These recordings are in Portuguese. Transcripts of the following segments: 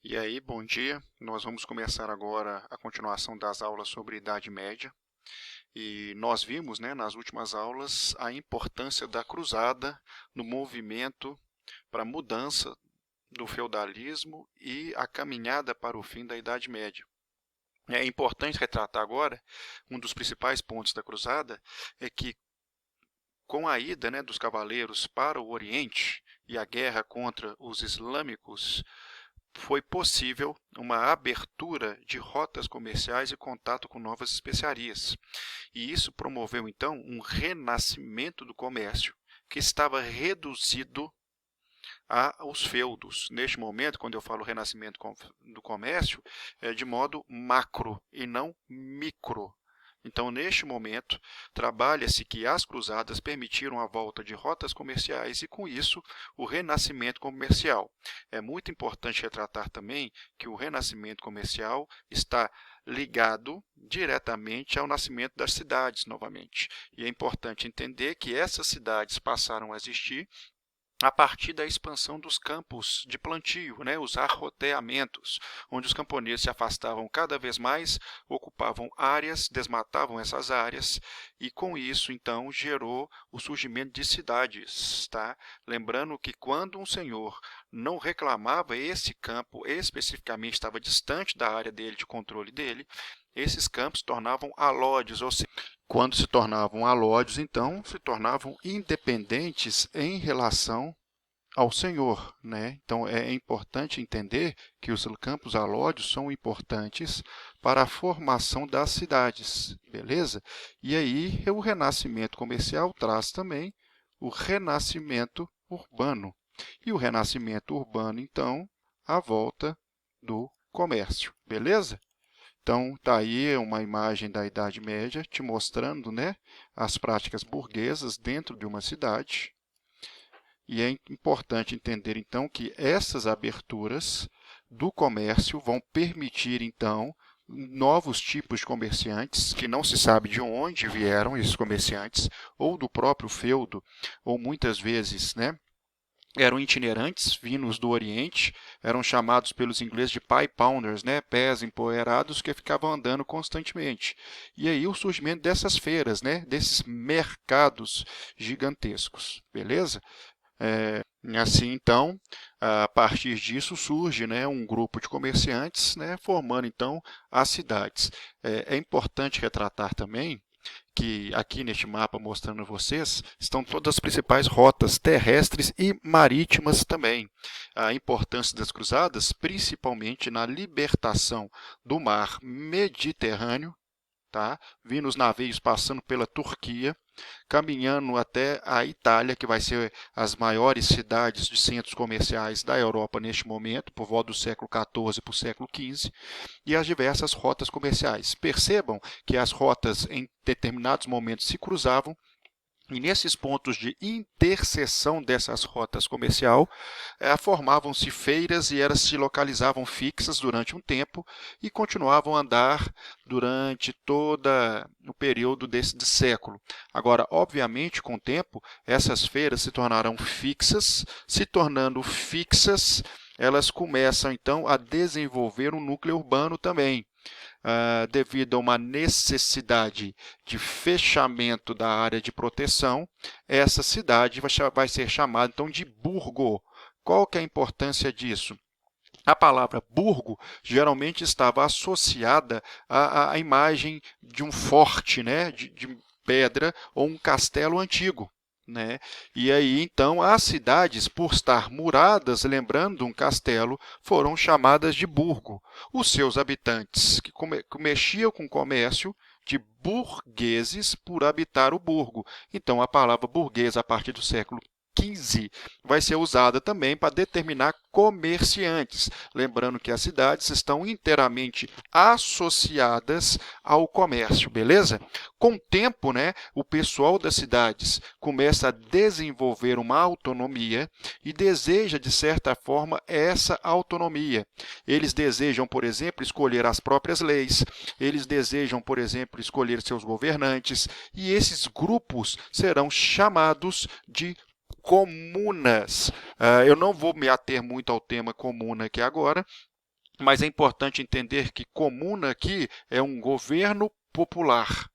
E aí, bom dia. Nós vamos começar agora a continuação das aulas sobre Idade Média. E nós vimos, nas últimas aulas, a importância da cruzada no movimento para a mudança do feudalismo e a caminhada para o fim da Idade Média. É importante retratar agora, um dos principais pontos da cruzada é que, com a ida, dos cavaleiros para o Oriente e a guerra contra os islâmicos, foi possível uma abertura de rotas comerciais e contato com novas especiarias. E isso promoveu, então, um renascimento do comércio que estava reduzido aos feudos. Neste momento, quando eu falo renascimento do comércio, é de modo macro e não micro. Então, neste momento, trabalha-se que as cruzadas permitiram a volta de rotas comerciais e, com isso, o renascimento comercial. É muito importante retratar também que o renascimento comercial está ligado diretamente ao nascimento das cidades, novamente. E é importante entender que essas cidades passaram a existir a partir da expansão dos campos de plantio, os arroteamentos, onde os camponeses se afastavam cada vez mais, ocupavam áreas, desmatavam essas áreas, e com isso, então, gerou o surgimento de cidades. Tá? Lembrando que quando um senhor não reclamava esse campo, especificamente estava distante da área dele, de controle dele, esses campos se tornavam alódios, ou seja, quando se tornavam alódios, então, se tornavam independentes em relação ao Senhor. Então, é importante entender que os campos alódios são importantes para a formação das cidades, beleza? E aí, o renascimento comercial traz também o renascimento urbano. E o renascimento urbano, então, a volta do comércio, beleza? Então, está aí uma imagem da Idade Média te mostrando, as práticas burguesas dentro de uma cidade. E é importante entender, então, que essas aberturas do comércio vão permitir, então, novos tipos de comerciantes, que não se sabe de onde vieram esses comerciantes, ou do próprio feudo, ou muitas vezes, eram itinerantes, vindos do Oriente, eram chamados pelos ingleses de pie pounders, pés empoeirados que ficavam andando constantemente. E aí o surgimento dessas feiras, desses mercados gigantescos, beleza? Assim, então, a partir disso surge um grupo de comerciantes, formando, então, as cidades. É importante retratar também que aqui neste mapa mostrando a vocês, estão todas as principais rotas terrestres e marítimas também. A importância das cruzadas, principalmente na libertação do mar Mediterrâneo, tá? Vindo os navios passando pela Turquia, caminhando até a Itália, que vai ser as maiores cidades de centros comerciais da Europa neste momento, por volta do século XIV para o século XV, e as diversas rotas comerciais. Percebam que as rotas em determinados momentos se cruzavam, e nesses pontos de interseção dessas rotas comercial, formavam-se feiras e elas se localizavam fixas durante um tempo e continuavam a andar durante todo o período desse século. Agora, obviamente, com o tempo, essas feiras se tornarão fixas, se tornando fixas, elas começam então a desenvolver um núcleo urbano também. Devido a uma necessidade de fechamento da área de proteção, essa cidade vai ser chamada então de burgo. Qual que é a importância disso? A palavra burgo geralmente estava associada à imagem de um forte, de pedra ou um castelo antigo. E aí, então, as cidades, por estar muradas, lembrando um castelo, foram chamadas de burgo. Os seus habitantes, que mexiam com comércio, de burgueses por habitar o burgo. Então, a palavra burguesa, a partir do século XV, vai ser usada também para determinar comerciantes. Lembrando que as cidades estão inteiramente associadas ao comércio, beleza? Com o tempo, o pessoal das cidades começa a desenvolver uma autonomia e deseja, de certa forma, essa autonomia. Eles desejam, por exemplo, escolher as próprias leis, eles desejam, por exemplo, escolher seus governantes, e esses grupos serão chamados de comunas. Eu não vou me ater muito ao tema comuna aqui agora, mas é importante entender que comuna aqui é um governo popular.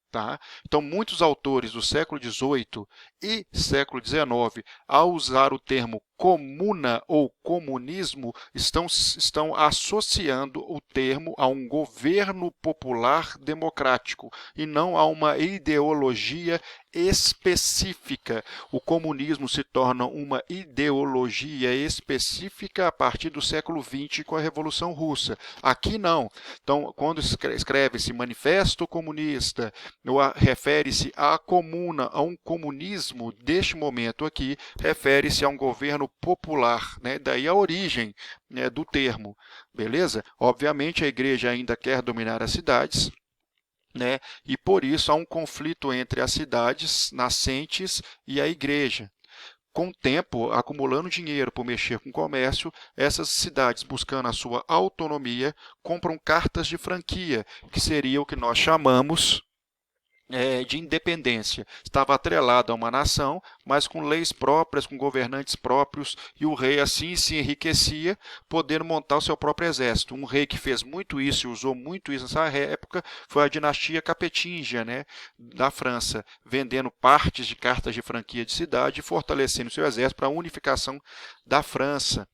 Tá? Então, muitos autores do século XVIII e século XIX, ao usar o termo comuna ou comunismo, estão associando o termo a um governo popular democrático e não a uma ideologia específica. O comunismo se torna uma ideologia específica a partir do século XX com a Revolução Russa. Aqui não. Então, quando escreve-se Manifesto Comunista, refere-se à comuna, a um comunismo deste momento aqui, refere-se a um governo popular, né? Daí a origem, né, do termo, beleza? Obviamente a igreja ainda quer dominar as cidades, né? E por isso há um conflito entre as cidades nascentes e a igreja. Com o tempo, acumulando dinheiro por mexer com o comércio, essas cidades, buscando a sua autonomia, compram cartas de franquia, que seria o que nós chamamos de independência. Estava atrelado a uma nação, mas com leis próprias, com governantes próprios, e o rei assim se enriquecia, podendo montar o seu próprio exército. Um rei que fez muito isso e usou muito isso nessa época foi a dinastia Capetinga, né, da França, vendendo partes de cartas de franquia de cidade e fortalecendo seu exército para a unificação da França.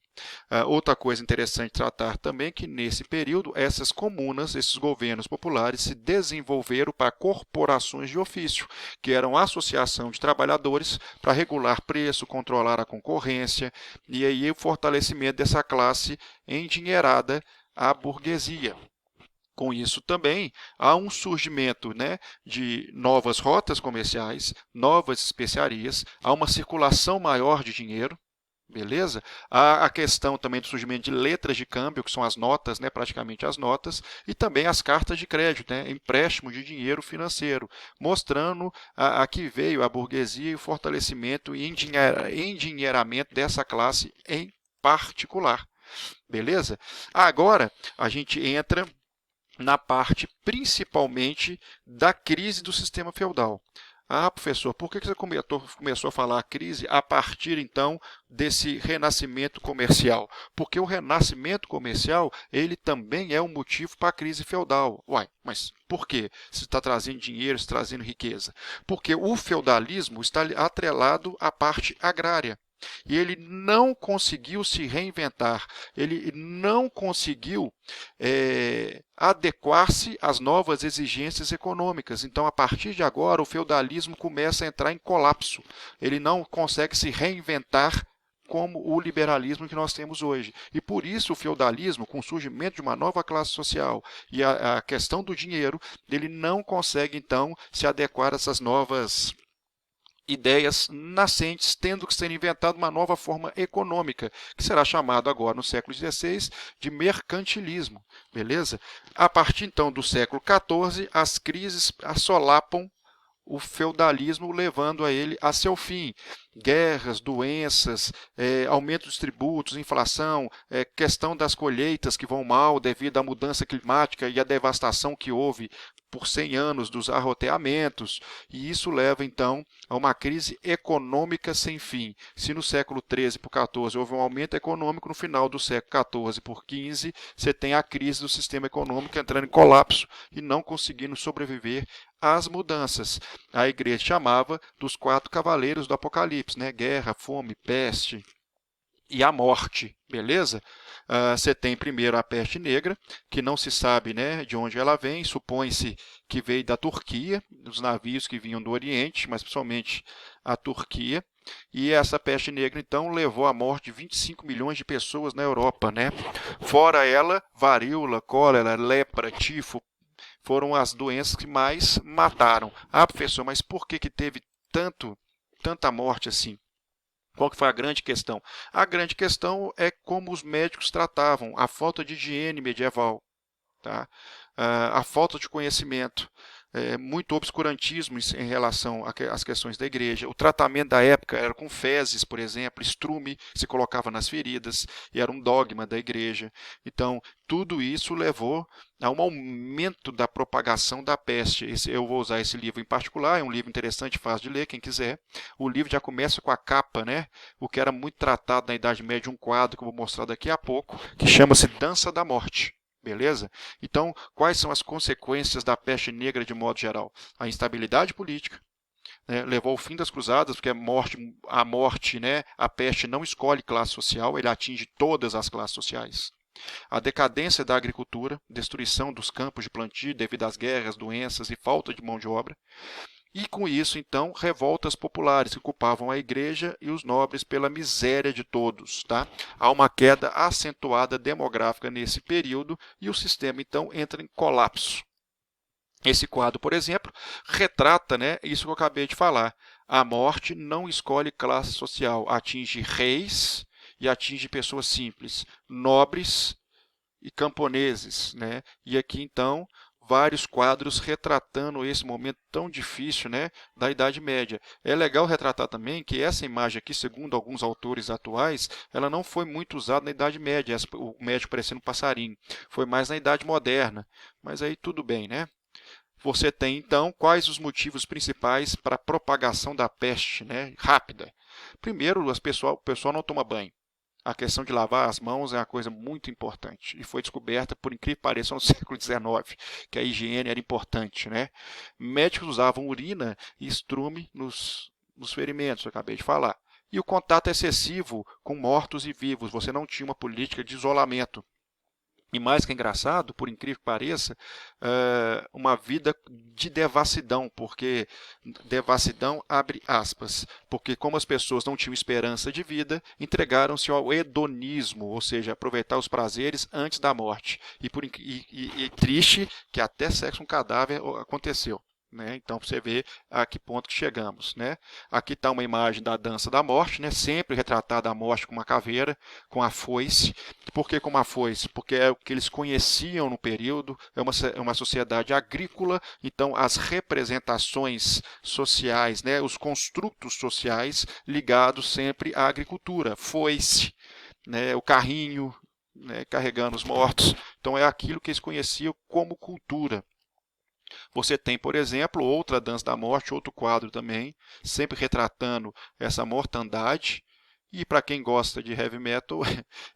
Outra coisa interessante tratar também é que, nesse período, essas comunas, esses governos populares, se desenvolveram para corporações de ofício, que eram associação de trabalhadores para regular preço, controlar a concorrência, e aí o fortalecimento dessa classe endinheirada, a burguesia. Com isso também há um surgimento, né, de novas rotas comerciais, novas especiarias, há uma circulação maior de dinheiro. Beleza? Há a questão também do surgimento de letras de câmbio, que são as notas, né, praticamente as notas, e também as cartas de crédito, né, empréstimo de dinheiro financeiro, mostrando a que veio a burguesia e o fortalecimento e endinheiramento dessa classe em particular. Beleza? Agora a gente entra na parte principalmente da crise do sistema feudal. Ah, professor, por que você começou a falar a crise a partir, então, desse renascimento comercial? Porque o renascimento comercial, ele também é um motivo para a crise feudal. Uai, mas por quê? Se está trazendo dinheiro, se está trazendo riqueza. Porque o feudalismo está atrelado à parte agrária. E ele não conseguiu se reinventar, ele não conseguiu adequar-se às novas exigências econômicas. Então, a partir de agora, o feudalismo começa a entrar em colapso. Ele não consegue se reinventar como o liberalismo que nós temos hoje. E por isso o feudalismo, com o surgimento de uma nova classe social e a questão do dinheiro, ele não consegue, então, se adequar a essas novas ideias nascentes, tendo que ser inventada uma nova forma econômica, que será chamado agora, no século XVI, de mercantilismo. Beleza? A partir, então, do século XIV, as crises assolapam o feudalismo, levando a ele a seu fim. Guerras, doenças, aumento dos tributos, inflação, questão das colheitas que vão mal devido à mudança climática e à devastação que houve por 100 anos dos arroteamentos, e isso leva, então, a uma crise econômica sem fim. Se no século XIII por XIV houve um aumento econômico, no final do século XIV por XV, você tem a crise do sistema econômico entrando em colapso e não conseguindo sobreviver às mudanças. A igreja chamava dos 4 cavaleiros do Apocalipse, né? Guerra, fome, peste e a morte, beleza? Você tem primeiro a peste negra, que não se sabe, né, de onde ela vem, supõe-se que veio da Turquia, dos navios que vinham do Oriente, mas principalmente a Turquia. E essa peste negra, então, levou à morte de 25 milhões de pessoas na Europa, né? Fora ela, varíola, cólera, lepra, tifo, foram as doenças que mais mataram. Ah, professor, mas por que teve tanta morte assim? Qual que foi a grande questão? A grande questão é como os médicos tratavam a falta de higiene medieval, tá? A falta de conhecimento. muito obscurantismo em relação às questões da igreja. O tratamento da época era com fezes, por exemplo, estrume se colocava nas feridas, e era um dogma da igreja. Então, tudo isso levou a um aumento da propagação da peste. Eu vou usar esse livro em particular, é um livro interessante, fácil de ler, quem quiser. O livro já começa com a capa, né? O que era muito tratado na Idade Média, um quadro que eu vou mostrar daqui a pouco, que chama-se Dança da Morte. Beleza? Então, quais são as consequências da peste negra de modo geral? A instabilidade política, né, levou ao fim das cruzadas, porque a morte, né, a peste não escolhe classe social, ele atinge todas as classes sociais. A decadência da agricultura, destruição dos campos de plantio devido às guerras, doenças e falta de mão de obra. E com isso, então, revoltas populares que culpavam a igreja e os nobres pela miséria de todos. Tá? Há uma queda acentuada demográfica nesse período e o sistema, então, entra em colapso. Esse quadro, por exemplo, retrata, né, isso que eu acabei de falar. A morte não escolhe classe social, atinge reis e atinge pessoas simples, nobres e camponeses. Né? E aqui, então, vários quadros retratando esse momento tão difícil, né, da Idade Média. É legal retratar também que essa imagem aqui, segundo alguns autores atuais, ela não foi muito usada na Idade Média, o médico parecendo um passarinho. Foi mais na Idade Moderna. Mas aí tudo bem, né? Você tem, então, quais os motivos principais para a propagação da peste, né, rápida? Primeiro, o pessoal não toma banho. A questão de lavar as mãos é uma coisa muito importante e foi descoberta, por incrível que pareça, no século XIX, que a higiene era importante. Né? Médicos usavam urina e estrume nos ferimentos, eu acabei de falar. E o contato excessivo com mortos e vivos, você não tinha uma política de isolamento. E mais que engraçado, por incrível que pareça, uma vida de devassidão, porque devassidão abre aspas, porque como as pessoas não tinham esperança de vida, entregaram-se ao hedonismo, ou seja, aproveitar os prazeres antes da morte. E triste que até sexo com cadáver aconteceu. Né? Então, você vê a que ponto que chegamos. Né? Aqui está uma imagem da dança da morte, né? Sempre retratada a morte com uma caveira, com a foice. Por que com uma foice? Porque é o que eles conheciam no período, é uma sociedade agrícola, então as representações sociais, né? Os construtos sociais ligados sempre à agricultura. Foice, né? O carrinho, né? Carregando os mortos. Então, é aquilo que eles conheciam como cultura. Você tem, por exemplo, outra dança da morte, outro quadro também, sempre retratando essa mortandade. E para quem gosta de heavy metal,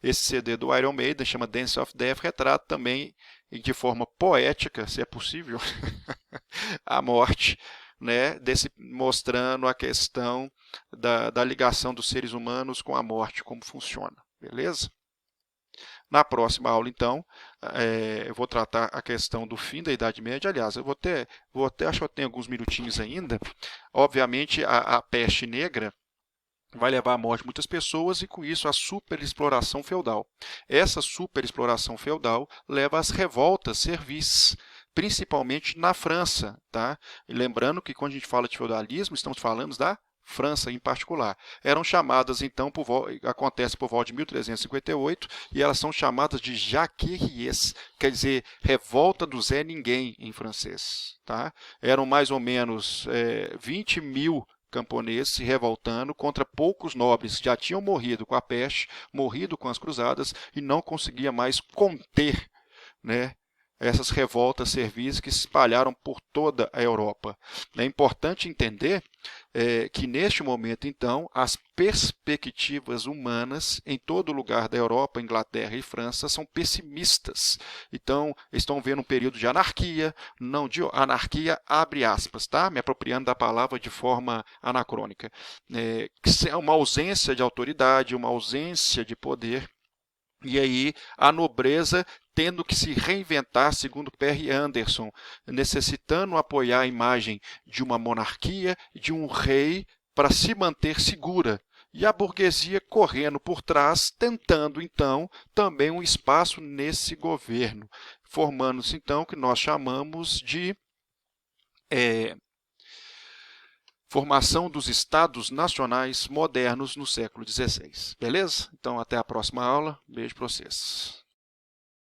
esse CD do Iron Maiden, chama Dance of Death, retrata também de forma poética, se é possível, a morte, né, mostrando a questão da ligação dos seres humanos com a morte, como funciona. Beleza? Na próxima aula, então, eu vou tratar a questão do fim da Idade Média. Aliás, eu vou até acho que eu tenho alguns minutinhos ainda. Obviamente, a peste negra vai levar à morte de muitas pessoas e, com isso, a superexploração feudal. Essa superexploração feudal leva às revoltas servis, principalmente na França. Tá? E lembrando que, quando a gente fala de feudalismo, estamos falando da França em particular. Eram chamadas, então, acontece por volta de 1358, e elas são chamadas de jacqueries, quer dizer, revolta do Zé Ninguém em francês. Tá? Eram mais ou menos 20 mil camponeses se revoltando contra poucos nobres que já tinham morrido com a peste, morrido com as cruzadas e não conseguia mais conter, né, essas revoltas servis que se espalharam por toda a Europa. É importante entender que, neste momento, então, as perspectivas humanas em todo lugar da Europa, Inglaterra e França são pessimistas. Então, estão vendo um período de anarquia, não de anarquia, abre aspas, tá? Me apropriando da palavra de forma anacrônica. Uma ausência de autoridade, uma ausência de poder. E aí a nobreza tendo que se reinventar, segundo Perry Anderson, necessitando apoiar a imagem de uma monarquia, de um rei, para se manter segura. E a burguesia correndo por trás, tentando, então, também um espaço nesse governo, formando-se, então, o que nós chamamos de formação dos Estados Nacionais modernos no século XVI. Beleza? Então, até a próxima aula. Beijo para vocês.